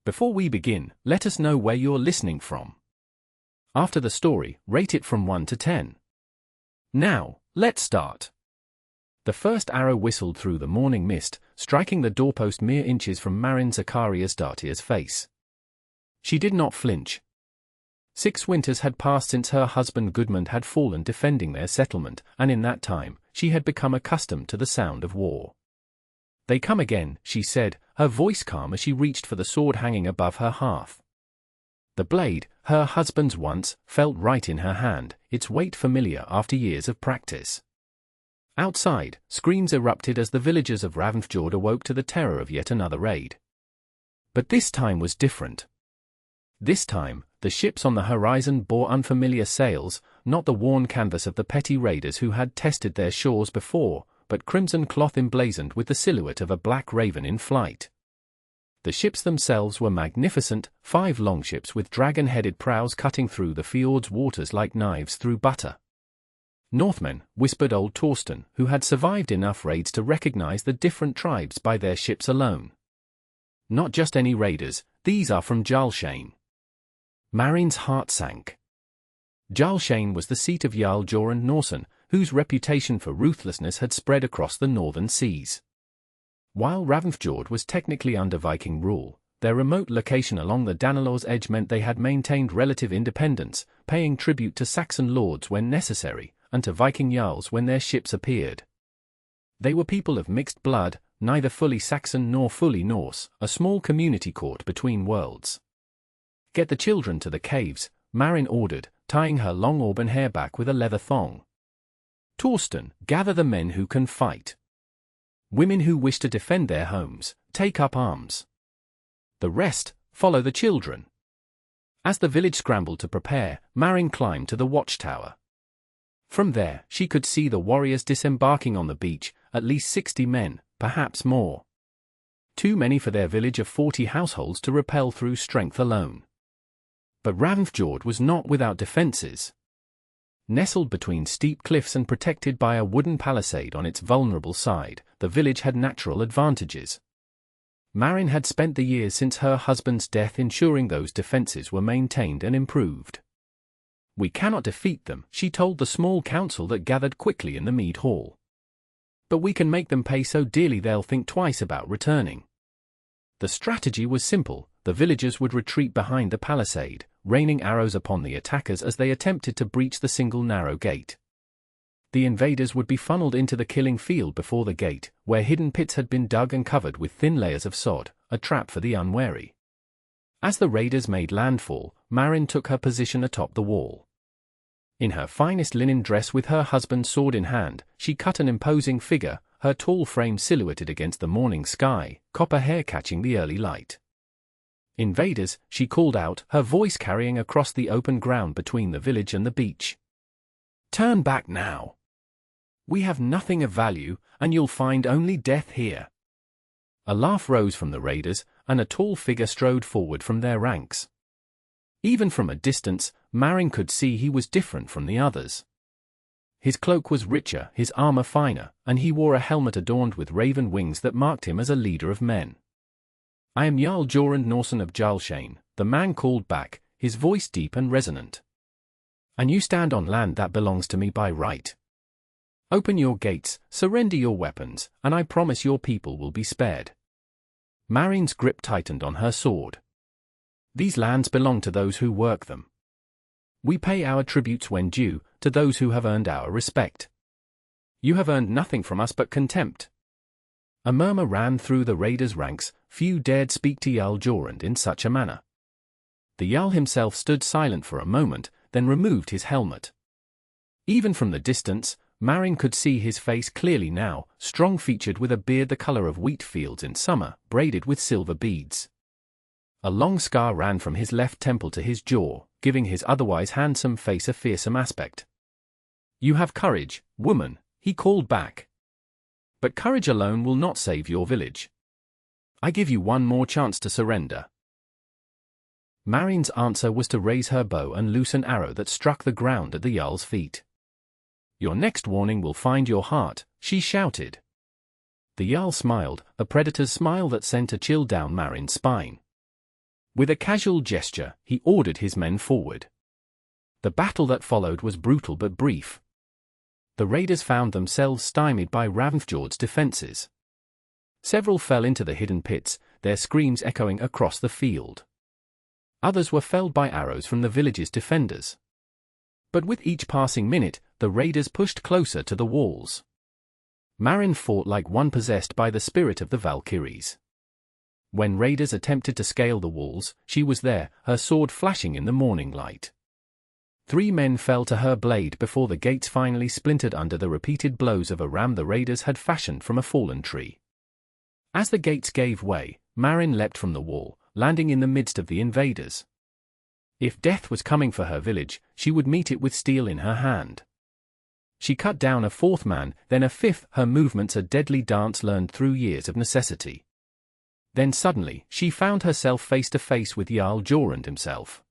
Before we begin, let us know where you're listening from. After the story, rate it from 1 to 10. Now, let's start. The first arrow whistled through the morning mist, striking the doorpost mere inches from Maren Zakariasdottir's face. She did not flinch. 6 winters had passed since her husband Gudmund had fallen defending their settlement, and in that time, she had become accustomed to the sound of war. "They come again," she said, her voice calm as she reached for the sword hanging above her hearth. The blade, her husband's once, felt right in her hand, its weight familiar after years of practice. Outside, screams erupted as the villagers of Ravnfjord awoke to the terror of yet another raid. But this time was different. This time, the ships on the horizon bore unfamiliar sails, not the worn canvas of the petty raiders who had tested their shores before, but crimson cloth emblazoned with the silhouette of a black raven in flight. The ships themselves were magnificent, 5 longships with dragon-headed prows cutting through the fjord's waters like knives through butter. "Northmen," whispered old Torsten, who had survived enough raids to recognize the different tribes by their ships alone. "Not just any raiders, these are from Jarl Jorund." Maren's heart sank. Jarl Jorund was the seat of Jarl Jorund Norsen, whose reputation for ruthlessness had spread across the northern seas. While Ravnfjord was technically under Viking rule, their remote location along the Danelaw's edge meant they had maintained relative independence, paying tribute to Saxon lords when necessary, and to Viking jarls when their ships appeared. They were people of mixed blood, neither fully Saxon nor fully Norse, a small community caught between worlds. "Get the children to the caves," Maren ordered, tying her long auburn hair back with a leather thong. "Torsten, gather the men who can fight. Women who wish to defend their homes, take up arms. The rest, follow the children." As the village scrambled to prepare, Maren climbed to the watchtower. From there, she could see the warriors disembarking on the beach, at least 60 men, perhaps more. Too many for their village of 40 households to repel through strength alone. But Ravnfjord was not without defenses. Nestled between steep cliffs and protected by a wooden palisade on its vulnerable side, the village had natural advantages. Maren had spent the years since her husband's death ensuring those defenses were maintained and improved. "We cannot defeat them," she told the small council that gathered quickly in the mead hall. "But we can make them pay so dearly they'll think twice about returning." The strategy was simple: the villagers would retreat behind the palisade, raining arrows upon the attackers as they attempted to breach the single narrow gate. The invaders would be funneled into the killing field before the gate, where hidden pits had been dug and covered with thin layers of sod, a trap for the unwary. As the raiders made landfall, Maren took her position atop the wall. In her finest linen dress with her husband's sword in hand, she cut an imposing figure, her tall frame silhouetted against the morning sky, copper hair catching the early light. "Invaders," she called out, her voice carrying across the open ground between the village and the beach. "Turn back now. We have nothing of value, and you'll find only death here." A laugh rose from the raiders, and a tall figure strode forward from their ranks. Even from a distance, Maren could see he was different from the others. His cloak was richer, his armor finer, and he wore a helmet adorned with raven wings that marked him as a leader of men. "I am Jarl Jorund Norsen of Jarl Jorund," the man called back, his voice deep and resonant. "And you stand on land that belongs to me by right. Open your gates, surrender your weapons, and I promise your people will be spared." Maren's grip tightened on her sword. "These lands belong to those who work them. We pay our tributes when due, to those who have earned our respect. You have earned nothing from us but contempt." A murmur ran through the raiders' ranks, few dared speak to Jarl Jorund in such a manner. The Jarl himself stood silent for a moment, then removed his helmet. Even from the distance, Maren could see his face clearly now, strong-featured with a beard the color of wheat fields in summer, braided with silver beads. A long scar ran from his left temple to his jaw, giving his otherwise handsome face a fearsome aspect. "You have courage, woman," he called back. "But courage alone will not save your village. I give you one more chance to surrender." Maren's answer was to raise her bow and loose an arrow that struck the ground at the Jarl's feet. "Your next warning will find your heart," she shouted. The Jarl smiled, a predator's smile that sent a chill down Maren's spine. With a casual gesture, he ordered his men forward. The battle that followed was brutal but brief. The raiders found themselves stymied by Ravnfjord's defenses. Several fell into the hidden pits, their screams echoing across the field. Others were felled by arrows from the village's defenders. But with each passing minute, the raiders pushed closer to the walls. Maren fought like one possessed by the spirit of the Valkyries. When raiders attempted to scale the walls, she was there, her sword flashing in the morning light. 3 men fell to her blade before the gates finally splintered under the repeated blows of a ram the raiders had fashioned from a fallen tree. As the gates gave way, Maren leapt from the wall, landing in the midst of the invaders. If death was coming for her village, she would meet it with steel in her hand. She cut down a 4th man, then a 5th, her movements a deadly dance learned through years of necessity. Then suddenly, she found herself face to face with Jarl Jorund himself.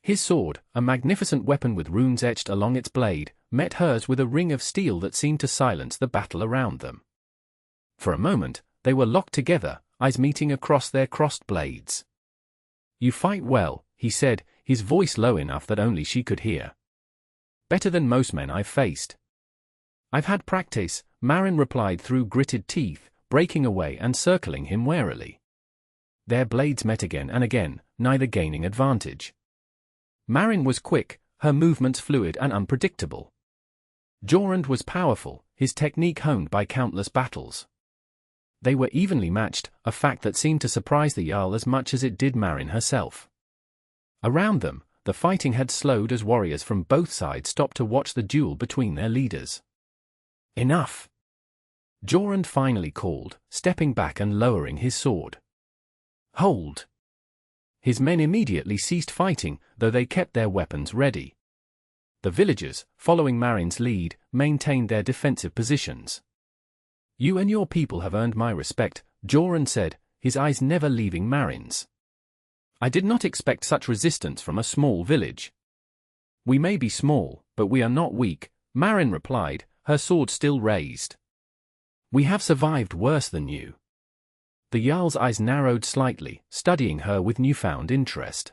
His sword, a magnificent weapon with runes etched along its blade, met hers with a ring of steel that seemed to silence the battle around them. For a moment, they were locked together, eyes meeting across their crossed blades. "You fight well," he said, his voice low enough that only she could hear. "Better than most men I've faced." "I've had practice," Maren replied through gritted teeth, breaking away and circling him warily. Their blades met again and again, neither gaining advantage. Maren was quick, her movements fluid and unpredictable. Jorund was powerful, his technique honed by countless battles. They were evenly matched, a fact that seemed to surprise the Jarl as much as it did Maren herself. Around them, the fighting had slowed as warriors from both sides stopped to watch the duel between their leaders. "Enough!" Jorund finally called, stepping back and lowering his sword. "Hold!" His men immediately ceased fighting, though they kept their weapons ready. The villagers, following Maren's lead, maintained their defensive positions. "You and your people have earned my respect," Jorund said, his eyes never leaving Maren's. "I did not expect such resistance from a small village." "We may be small, but we are not weak," Maren replied, her sword still raised. "We have survived worse than you." The Jarl's eyes narrowed slightly, studying her with newfound interest.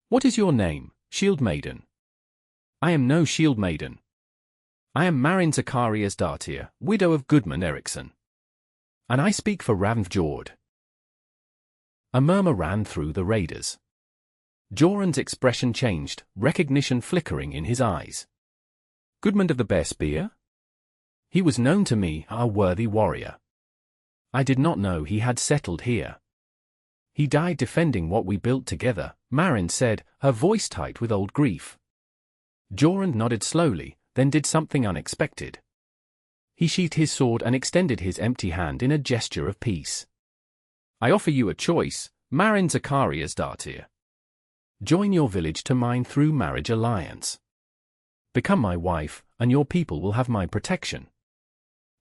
"What is your name, Shield Maiden?" "I am no Shield Maiden. I am Maren Zakariasdottir, widow of Gudmund Eriksson. And I speak for Ravnfjord." A murmur ran through the raiders. Jorund's expression changed, recognition flickering in his eyes. "Gudmund of the Bear Spear? He was known to me, a worthy warrior. I did not know he had settled here. He died defending what we built together," Maren said, her voice tight with old grief. Jorund nodded slowly, then did something unexpected. He sheathed his sword and extended his empty hand in a gesture of peace. "I offer you a choice, Maren Zakariasdottir. Join your village to mine through marriage alliance. Become my wife, and your people will have my protection.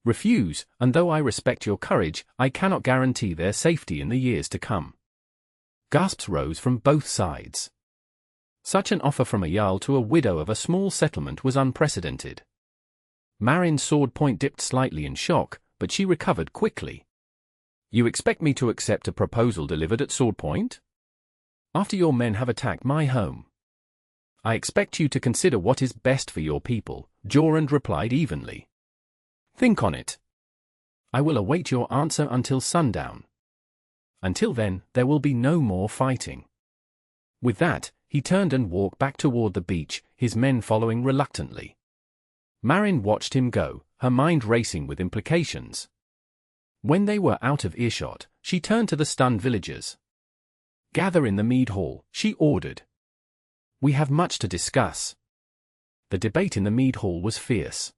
Refuse, and though I respect your courage, I cannot guarantee their safety in the years to come." Gasps rose from both sides. Such an offer from a Jarl to a widow of a small settlement was unprecedented. Maren's sword point dipped slightly in shock, but she recovered quickly. "You expect me to accept a proposal delivered at sword point? After your men have attacked my home?" "I expect you to consider what is best for your people," Jorund replied evenly. "Think on it. I will await your answer until sundown. Until then, there will be no more fighting." With that, he turned and walked back toward the beach, his men following reluctantly. Maren watched him go, her mind racing with implications. When they were out of earshot, she turned to the stunned villagers. "Gather in the mead hall," she ordered. "We have much to discuss." The debate in the mead hall was fierce.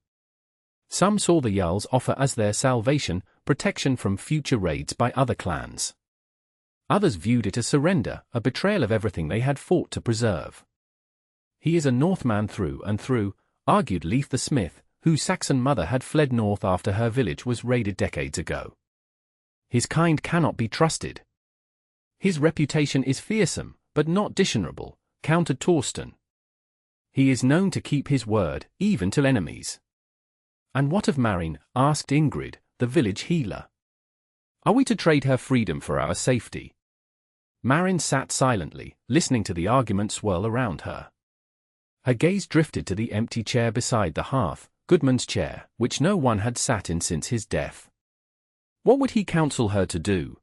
Some saw the Jarl's offer as their salvation, protection from future raids by other clans. Others viewed it as surrender, a betrayal of everything they had fought to preserve. "He is a Northman through and through," argued Leif the Smith, whose Saxon mother had fled north after her village was raided decades ago. "His kind cannot be trusted." "His reputation is fearsome, but not dishonorable," countered Torsten. "He is known to keep his word, even to enemies." "And what of Maren?" asked Ingrid, the village healer. "Are we to trade her freedom for our safety?" Maren sat silently, listening to the argument swirl around her. Her gaze drifted to the empty chair beside the hearth, Gudmund's chair, which no one had sat in since his death. What would he counsel her to do?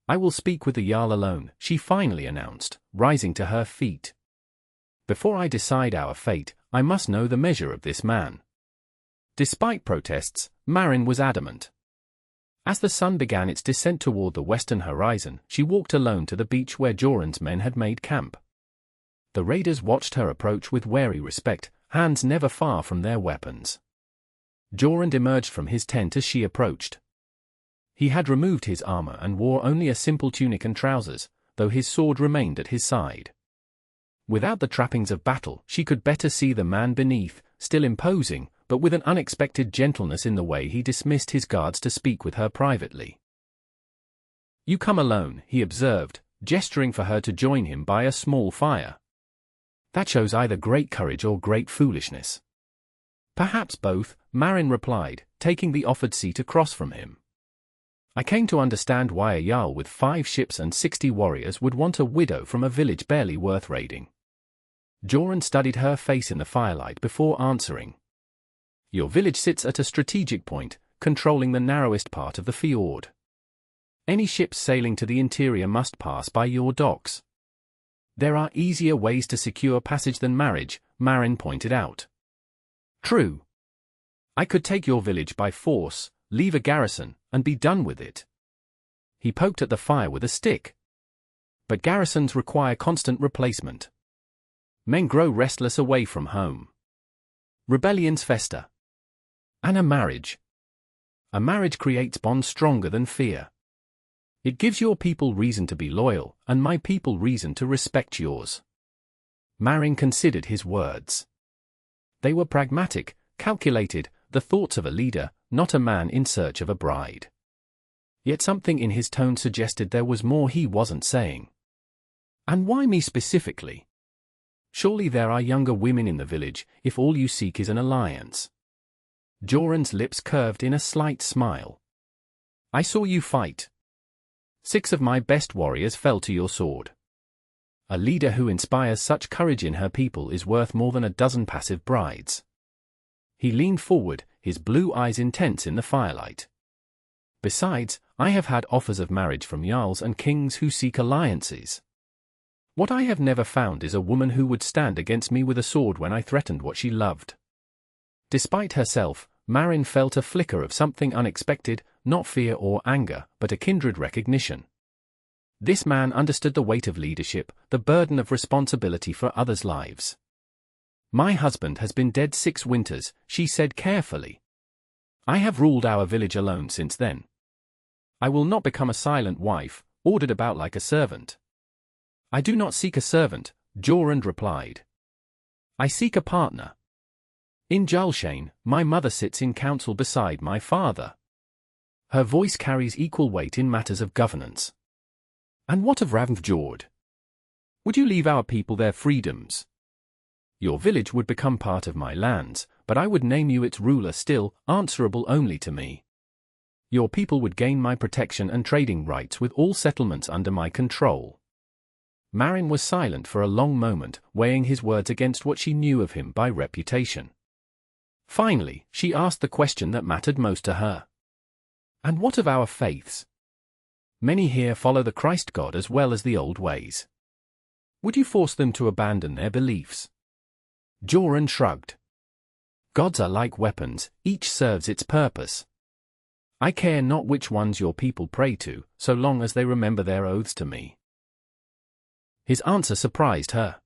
I will speak with the Jarl alone, she finally announced, rising to her feet. Before I decide our fate, I must know the measure of this man. Despite protests, Maren was adamant. As the sun began its descent toward the western horizon, she walked alone to the beach where Jorund's men had made camp. The raiders watched her approach with wary respect, hands never far from their weapons. Jorund emerged from his tent as she approached. He had removed his armor and wore only a simple tunic and trousers, though his sword remained at his side. Without the trappings of battle, she could better see the man beneath, still imposing, but with an unexpected gentleness in the way he dismissed his guards to speak with her privately. "You come alone," he observed, gesturing for her to join him by a small fire. "That shows either great courage or great foolishness." "Perhaps both," Maren replied, taking the offered seat across from him. "I came to understand why a Jarl with 5 ships and 60 warriors would want a widow from a village barely worth raiding." Jorund studied her face in the firelight before answering. "Your village sits at a strategic point, controlling the narrowest part of the fjord. Any ships sailing to the interior must pass by your docks. There are easier ways to secure passage than marriage," Maren pointed out. "True. I could take your village by force, leave a garrison, and be done with it." He poked at the fire with a stick. "But garrisons require constant replacement. Men grow restless away from home. Rebellions fester. And a marriage creates bonds stronger than fear. It gives your people reason to be loyal, and my people reason to respect yours." Maren considered his words. They were pragmatic, calculated, the thoughts of a leader, not a man in search of a bride. Yet something in his tone suggested there was more he wasn't saying. "And why me specifically? Surely there are younger women in the village, if all you seek is an alliance." Jorund's lips curved in a slight smile. "I saw you fight. 6 of my best warriors fell to your sword. A leader who inspires such courage in her people is worth more than a dozen passive brides." He leaned forward, his blue eyes intense in the firelight. "Besides, I have had offers of marriage from Jarls and kings who seek alliances. What I have never found is a woman who would stand against me with a sword when I threatened what she loved." Despite herself, Maren felt a flicker of something unexpected, not fear or anger, but a kindred recognition. This man understood the weight of leadership, the burden of responsibility for others' lives. "My husband has been dead 6 winters," she said carefully. "I have ruled our village alone since then. I will not become a silent wife, ordered about like a servant." "I do not seek a servant," Jorund replied. "I seek a partner. In Jarlshane, my mother sits in council beside my father. Her voice carries equal weight in matters of governance." "And what of Ravnfjord? Would you leave our people their freedoms?" "Your village would become part of my lands, but I would name you its ruler still, answerable only to me. Your people would gain my protection and trading rights with all settlements under my control." Maren was silent for a long moment, weighing his words against what she knew of him by reputation. Finally, she asked the question that mattered most to her. "And what of our faiths? Many here follow the Christ God as well as the old ways. Would you force them to abandon their beliefs?" Jorund shrugged. "Gods are like weapons, each serves its purpose. I care not which ones your people pray to, so long as they remember their oaths to me." His answer surprised her.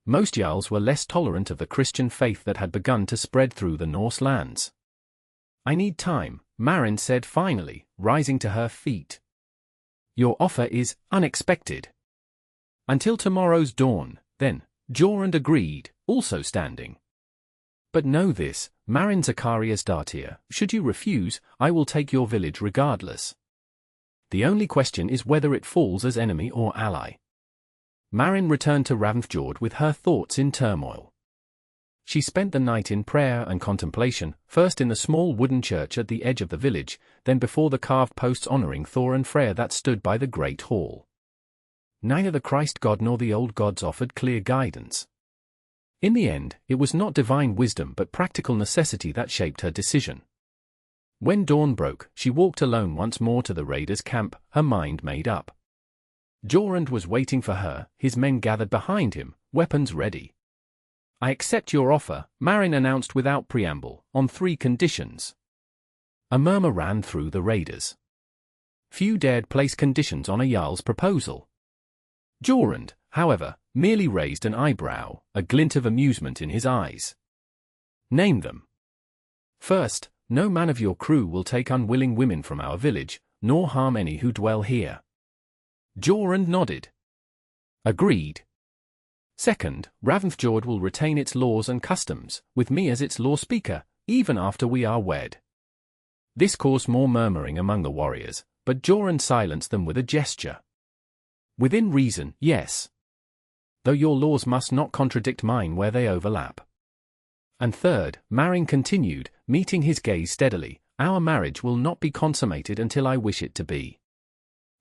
Most Jarls were less tolerant of the Christian faith that had begun to spread through the Norse lands. "I need time," Maren said finally, rising to her feet. "Your offer is unexpected." "Until tomorrow's dawn, then," Jorund agreed, also standing. "But know this, Maren Zakariasdottir, should you refuse, I will take your village regardless. The only question is whether it falls as enemy or ally." Maren returned to Ravnfjord with her thoughts in turmoil. She spent the night in prayer and contemplation, first in the small wooden church at the edge of the village, then before the carved posts honoring Thor and Freyr that stood by the great hall. neither the Christ god nor the old gods offered clear guidance. In the end, it was not divine wisdom but practical necessity that shaped her decision. When dawn broke, she walked alone once more to the raiders' camp, her mind made up. Jorund was waiting for her, his men gathered behind him, weapons ready. "I accept your offer," Maren announced without preamble, "on 3 conditions." A murmur ran through the raiders. Few dared place conditions on a Jarl's proposal. Jorund, however, merely raised an eyebrow, a glint of amusement in his eyes. "Name them." "First, no man of your crew will take unwilling women from our village, nor harm any who dwell here." Jorund nodded. "Agreed." "Second, Ravnfjord will retain its laws and customs, with me as its law speaker, even after we are wed." This caused more murmuring among the warriors, but Jorund silenced them with a gesture. "Within reason, yes. Though your laws must not contradict mine where they overlap." "And third," Maren continued, meeting his gaze steadily, "our marriage will not be consummated until I wish it to be.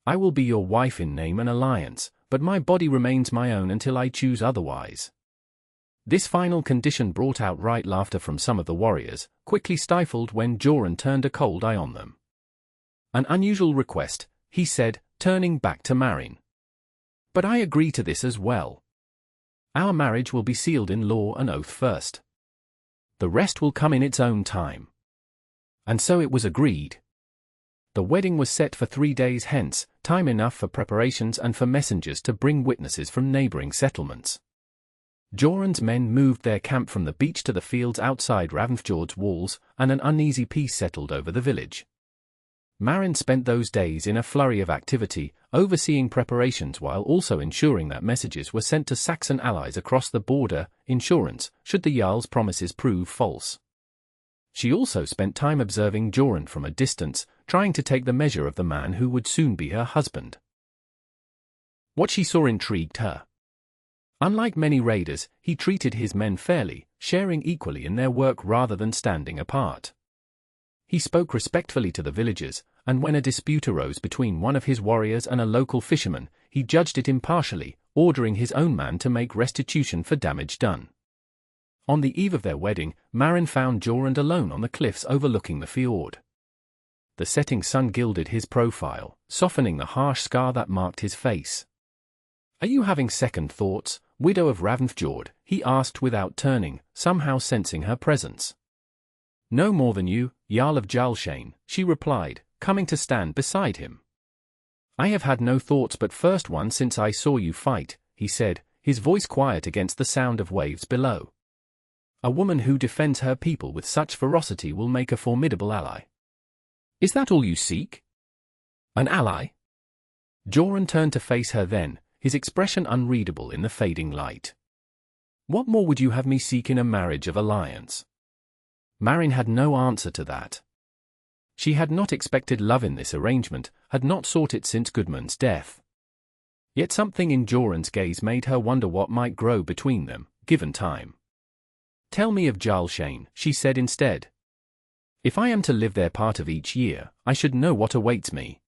I will be your wife in name and alliance, but my body remains my own until I choose otherwise." This final condition brought outright laughter from some of the warriors, quickly stifled when Jorund turned a cold eye on them. "An unusual request," he said, turning back to Maren. "But I agree to this as well. Our marriage will be sealed in law and oath first. The rest will come in its own time." And so it was agreed. The wedding was set for 3 days hence, time enough for preparations and for messengers to bring witnesses from neighboring settlements. Jorund's men moved their camp from the beach to the fields outside Ravnfjord's walls, and an uneasy peace settled over the village. Maren spent those days in a flurry of activity, overseeing preparations while also ensuring that messages were sent to Saxon allies across the border, insurance, should the Jarl's promises prove false. She also spent time observing Jorund from a distance, trying to take the measure of the man who would soon be her husband. What she saw intrigued her. Unlike many raiders, he treated his men fairly, sharing equally in their work rather than standing apart. He spoke respectfully to the villagers, and when a dispute arose between one of his warriors and a local fisherman, he judged it impartially, ordering his own man to make restitution for damage done. On the eve of their wedding, Maren found Jorund alone on the cliffs overlooking the fjord. The setting sun gilded his profile, softening the harsh scar that marked his face. "Are you having second thoughts, widow of Ravnfjord?" he asked without turning, somehow sensing her presence. "No more than you, Jarl of Jarlshane," she replied, coming to stand beside him. "I have had no thoughts but first one since I saw you fight," he said, his voice quiet against the sound of waves below. "A woman who defends her people with such ferocity will make a formidable ally." "Is that all you seek? An ally?" Jorund turned to face her then, his expression unreadable in the fading light. "What more would you have me seek in a marriage of alliance?" Maren had no answer to that. She had not expected love in this arrangement, had not sought it since Gudmund's death. Yet something in Jorund's gaze made her wonder what might grow between them, given time. "Tell me of Jarlshane," she said instead. "If I am to live there part of each year, I should know what awaits me."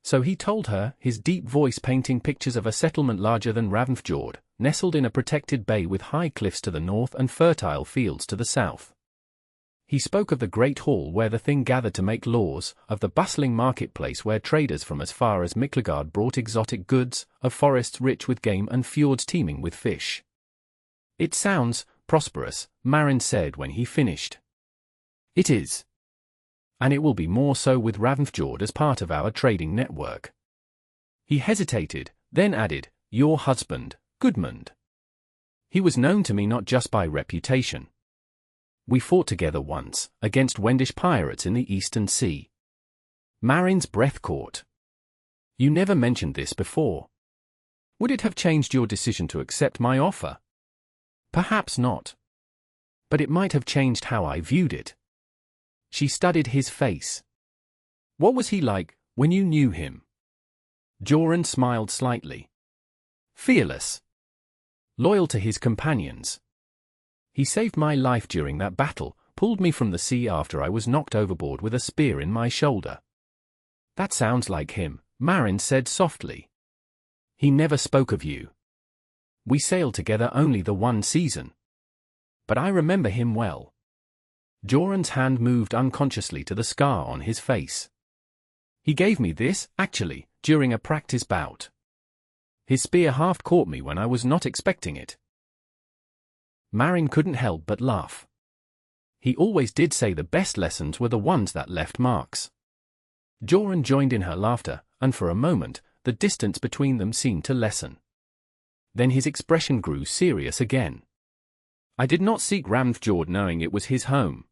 So he told her, his deep voice painting pictures of a settlement larger than Ravnfjord, nestled in a protected bay with high cliffs to the north and fertile fields to the south. He spoke of the great hall where the Thing gathered to make laws, of the bustling marketplace where traders from as far as Miklagard brought exotic goods, of forests rich with game and fjords teeming with fish. "It sounds prosperous," Maren said when he finished. "It is. And it will be more so with Ravnfjord as part of our trading network." He hesitated, then added, "Your husband, Gudmund. He was known to me not just by reputation. We fought together once, against Wendish pirates in the Eastern Sea." Maren's breath caught. "You never mentioned this before. Would it have changed your decision to accept my offer?" "Perhaps not. But it might have changed how I viewed it." She studied his face. "What was he like, when you knew him?" Jorund smiled slightly. "Fearless. Loyal to his companions. He saved my life during that battle, pulled me from the sea after I was knocked overboard with a spear in my shoulder." "That sounds like him," Maren said softly. He never spoke of you. We sailed together only the one season. But I remember him well. Jorund's hand moved unconsciously to the scar on his face. He gave me this, actually, during a practice bout. His spear half caught me when I was not expecting it. Maren couldn't help but laugh. He always did say the best lessons were the ones that left marks. Jorund joined in her laughter, and for a moment, the distance between them seemed to lessen. Then his expression grew serious again. I did not seek Ravnfjord knowing it was his home.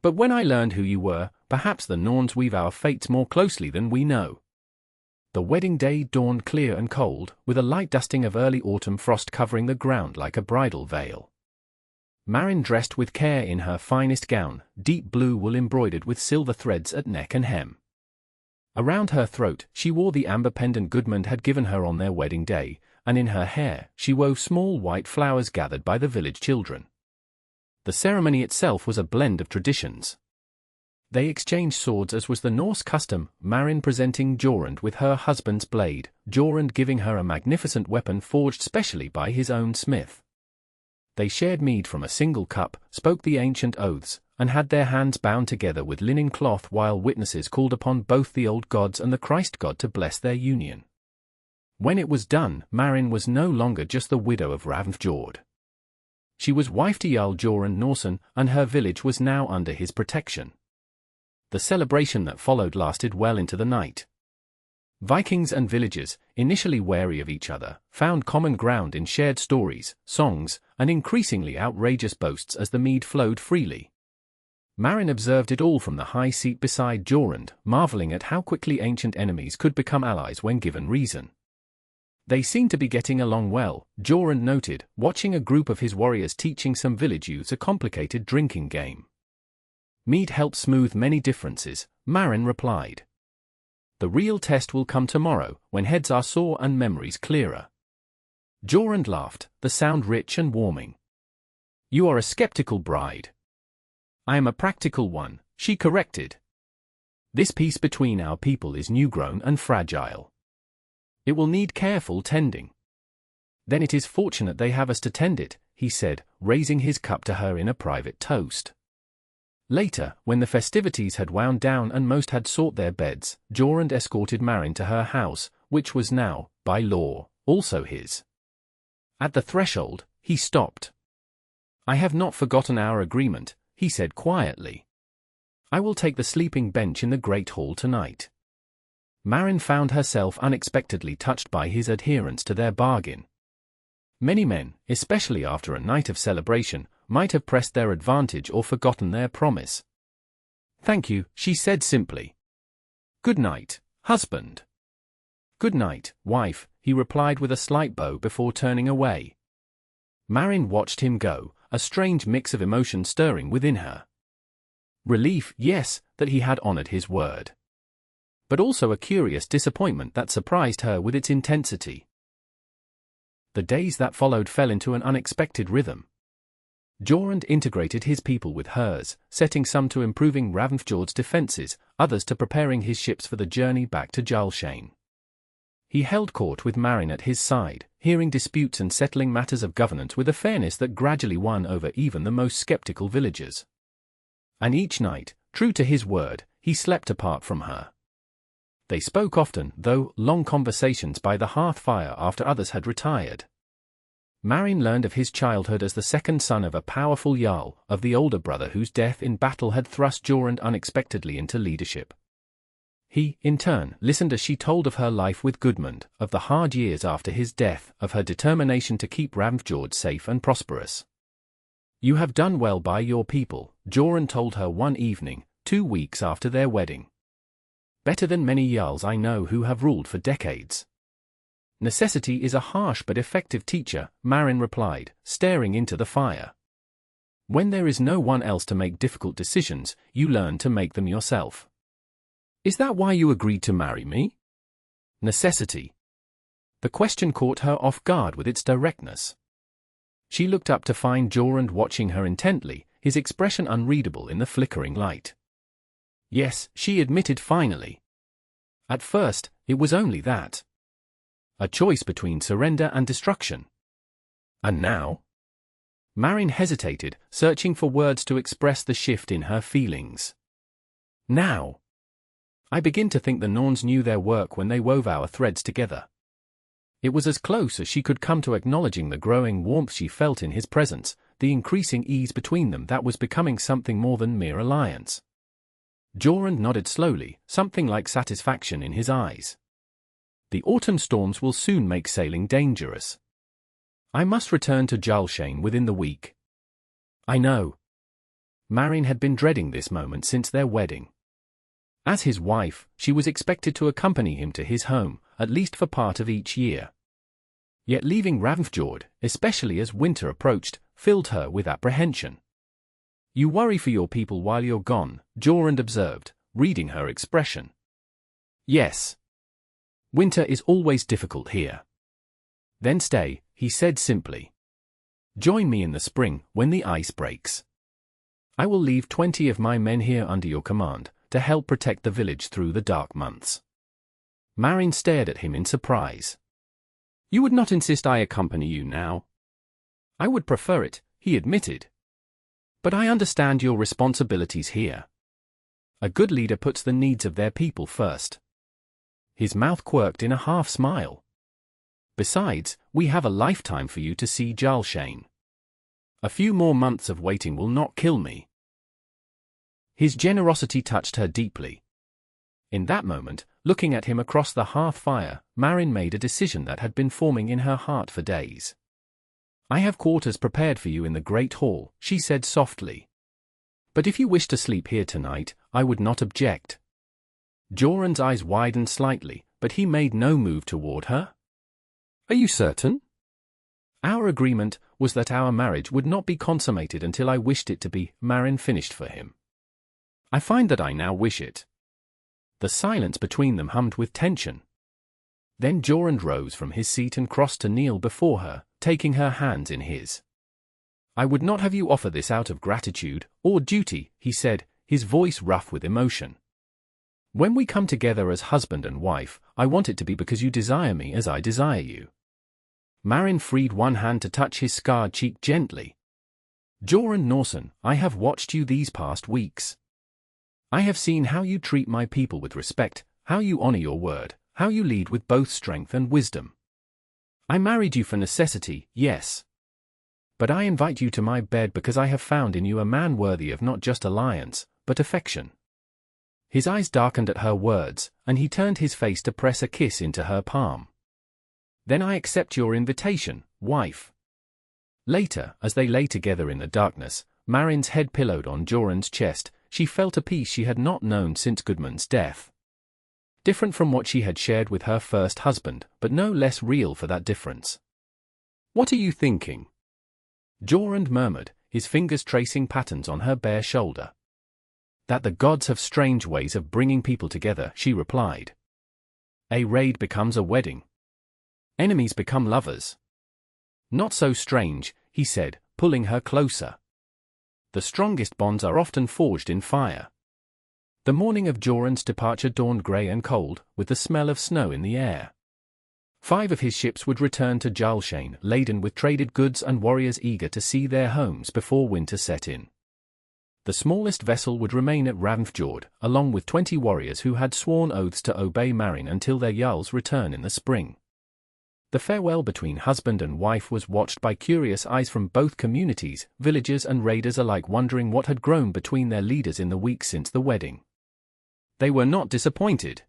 But when I learned who you were, perhaps the Norns weave our fates more closely than we know. The wedding day dawned clear and cold, with a light dusting of early autumn frost covering the ground like a bridal veil. Maren dressed with care in her finest gown, deep blue wool embroidered with silver threads at neck and hem. Around her throat, she wore the amber pendant Gudmund had given her on their wedding day, and in her hair, she wove small white flowers gathered by the village children. The ceremony itself was a blend of traditions. They exchanged swords as was the Norse custom, Maren presenting Jorund with her husband's blade, Jorund giving her a magnificent weapon forged specially by his own smith. They shared mead from a single cup, spoke the ancient oaths, and had their hands bound together with linen cloth while witnesses called upon both the old gods and the Christ god to bless their union. When it was done, Maren was no longer just the widow of Ravnfjord. She was wife to Jarl Jorund Norsen, and her village was now under his protection. The celebration that followed lasted well into the night. Vikings and villagers, initially wary of each other, found common ground in shared stories, songs, and increasingly outrageous boasts as the mead flowed freely. Maren observed it all from the high seat beside Jorund, marveling at how quickly ancient enemies could become allies when given reason. They seemed to be getting along well, Jorund noted, watching a group of his warriors teaching some village youths a complicated drinking game. Mead helped smooth many differences, Maren replied. The real test will come tomorrow, when heads are sore and memories clearer. Jorund laughed, the sound rich and warming. You are a skeptical bride. I am a practical one, she corrected. This peace between our people is new-grown and fragile. It will need careful tending. Then it is fortunate they have us to tend it, he said, raising his cup to her in a private toast. Later, when the festivities had wound down and most had sought their beds, Jorund escorted Maren to her house, which was now, by law, also his. At the threshold, he stopped. I have not forgotten our agreement, he said quietly. I will take the sleeping bench in the great hall tonight. Maren found herself unexpectedly touched by his adherence to their bargain. Many men, especially after a night of celebration, might have pressed their advantage or forgotten their promise. Thank you, she said simply. Good night, husband. Good night, wife, he replied with a slight bow before turning away. Maren watched him go, a strange mix of emotion stirring within her. Relief, yes, that he had honored his word. But also a curious disappointment that surprised her with its intensity. The days that followed fell into an unexpected rhythm. Jorund integrated his people with hers, setting some to improving Ravnfjord's defenses, others to preparing his ships for the journey back to Jarlshane. He held court with Maren at his side, hearing disputes and settling matters of governance with a fairness that gradually won over even the most skeptical villagers. And each night, true to his word, he slept apart from her. They spoke often, though, long conversations by the hearth fire after others had retired. Maren learned of his childhood as the second son of a powerful Jarl, of the older brother whose death in battle had thrust Jorund unexpectedly into leadership. He, in turn, listened as she told of her life with Gudmund, of the hard years after his death, of her determination to keep Ravnfjord safe and prosperous. You have done well by your people, Jorund told her one evening, 2 weeks after their wedding. Better than many Jarls I know who have ruled for decades. Necessity is a harsh but effective teacher, Maren replied, staring into the fire. When there is no one else to make difficult decisions, you learn to make them yourself. Is that why you agreed to marry me? Necessity. The question caught her off guard with its directness. She looked up to find Jorund watching her intently, his expression unreadable in the flickering light. Yes, she admitted finally. At first, it was only that. A choice between surrender and destruction. And now? Maren hesitated, searching for words to express the shift in her feelings. Now. I begin to think the Norns knew their work when they wove our threads together. It was as close as she could come to acknowledging the growing warmth she felt in his presence, the increasing ease between them that was becoming something more than mere alliance. Jorund nodded slowly, something like satisfaction in his eyes. The autumn storms will soon make sailing dangerous. I must return to Jarl within the week. I know. Maren had been dreading this moment since their wedding. As his wife, she was expected to accompany him to his home, at least for part of each year. Yet leaving Ravnfjord, especially as winter approached, filled her with apprehension. You worry for your people while you're gone, Jorund observed, reading her expression. Yes. Winter is always difficult here. Then stay, he said simply. Join me in the spring, when the ice breaks. I will leave 20 of my men here under your command, to help protect the village through the dark months. Maren stared at him in surprise. You would not insist I accompany you now? I would prefer it, he admitted. But I understand your responsibilities here. A good leader puts the needs of their people first. His mouth quirked in a half-smile. Besides, we have a lifetime for you to see Jarl. A few more months of waiting will not kill me. His generosity touched her deeply. In that moment, looking at him across the hearth fire, Maren made a decision that had been forming in her heart for days. I have quarters prepared for you in the great hall, she said softly. But if you wish to sleep here tonight, I would not object. Jorund's eyes widened slightly, but he made no move toward her. Are you certain? Our agreement was that our marriage would not be consummated until I wished it to be, Maren finished for him. I find that I now wish it. The silence between them hummed with tension. Then Jorund rose from his seat and crossed to kneel before her, taking her hands in his. I would not have you offer this out of gratitude or duty, he said, his voice rough with emotion. When we come together as husband and wife, I want it to be because you desire me as I desire you. Maren freed one hand to touch his scarred cheek gently. Jorund Norsen, I have watched you these past weeks. I have seen how you treat my people with respect, how you honor your word, how you lead with both strength and wisdom. I married you for necessity, yes. But I invite you to my bed because I have found in you a man worthy of not just alliance, but affection. His eyes darkened at her words, and he turned his face to press a kiss into her palm. Then I accept your invitation, wife. Later, as they lay together in the darkness, Maren's head pillowed on Jorund's chest, she felt a peace she had not known since Gudmund's death. Different from what she had shared with her first husband, but no less real for that difference. What are you thinking? Jorund murmured, his fingers tracing patterns on her bare shoulder. That the gods have strange ways of bringing people together, she replied. A raid becomes a wedding. Enemies become lovers. Not so strange, he said, pulling her closer. The strongest bonds are often forged in fire. The morning of Jorund's departure dawned grey and cold, with the smell of snow in the air. 5 of his ships would return to Jarl, laden with traded goods and warriors eager to see their homes before winter set in. The smallest vessel would remain at Ravnfjord, along with 20 warriors who had sworn oaths to obey Maren until their jarl's return in the spring. The farewell between husband and wife was watched by curious eyes from both communities, villagers and raiders alike, wondering what had grown between their leaders in the weeks since the wedding. They were not disappointed.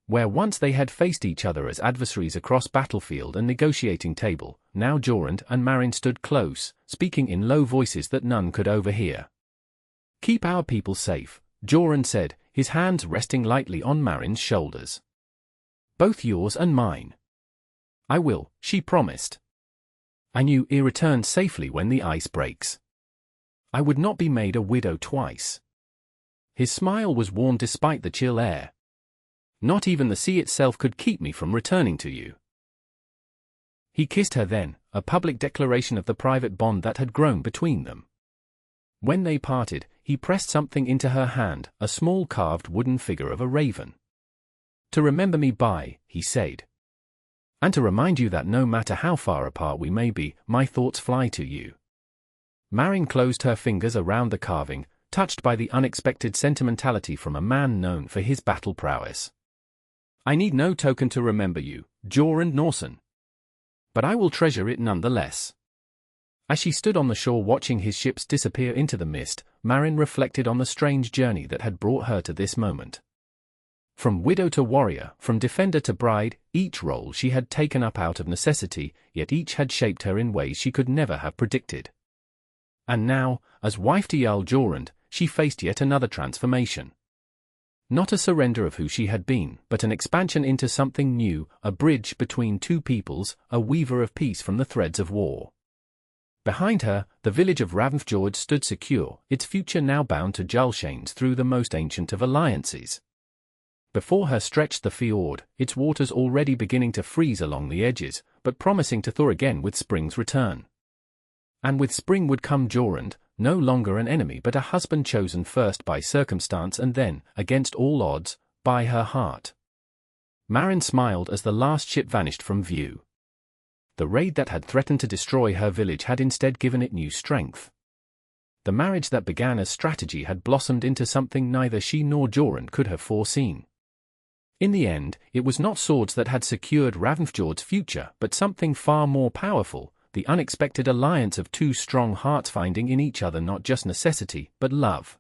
Where once they had faced each other as adversaries across battlefield and negotiating table, now Jorund and Maren stood close, speaking in low voices that none could overhear. Keep our people safe, Jorund said, his hands resting lightly on Maren's shoulders. Both yours and mine. I will, she promised. I knew he'd return safely when the ice breaks. I would not be made a widow twice. His smile was warm despite the chill air. Not even the sea itself could keep me from returning to you. He kissed her then, a public declaration of the private bond that had grown between them. When they parted, he pressed something into her hand, a small carved wooden figure of a raven. To remember me by, he said. And to remind you that no matter how far apart we may be, my thoughts fly to you. Maren closed her fingers around the carving, touched by the unexpected sentimentality from a man known for his battle prowess. I need no token to remember you, Jorund Norsen. But I will treasure it nonetheless. As she stood on the shore watching his ships disappear into the mist, Maren reflected on the strange journey that had brought her to this moment. From widow to warrior, from defender to bride, each role she had taken up out of necessity, yet each had shaped her in ways she could never have predicted. And now, as wife to Jarl Jorund, she faced yet another transformation. Not a surrender of who she had been, but an expansion into something new, a bridge between two peoples, a weaver of peace from the threads of war. Behind her, the village of Ravnfjord stood secure, its future now bound to Julshanes through the most ancient of alliances. Before her stretched the fjord, its waters already beginning to freeze along the edges, but promising to thaw again with spring's return. And with spring would come Jorund, no longer an enemy but a husband chosen first by circumstance and then, against all odds, by her heart. Maren smiled as the last ship vanished from view. The raid that had threatened to destroy her village had instead given it new strength. The marriage that began as strategy had blossomed into something neither she nor Jorund could have foreseen. In the end, it was not swords that had secured Ravnfjord's future, but something far more powerful, the unexpected alliance of two strong hearts finding in each other not just necessity, but love.